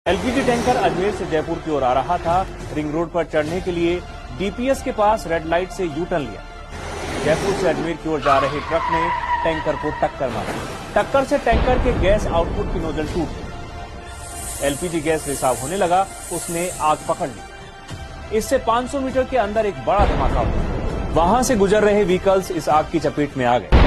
LPG tanker Ajmer से जयपुर की ओर आ रहा था। रिंग रोड पर चढ़ने के लिए डीपीएस के पास रेड लाइट से यू टर्न लिया। जयपुर से अजमेर की ओर जा रहे ट्रक ने टैंकर को टक्कर मारी। टक्कर से टैंकर के गैस आउटपुट की नोजल टूट गई। एलपीजी गैस रिसाव होने लगा, उसने आग पकड़ ली। इससे 500 मीटर के अंदर एक बड़ा धमाका हुआ। वहां से गुजर रहे व्हीकल्स इस आग की चपेट में आ गए।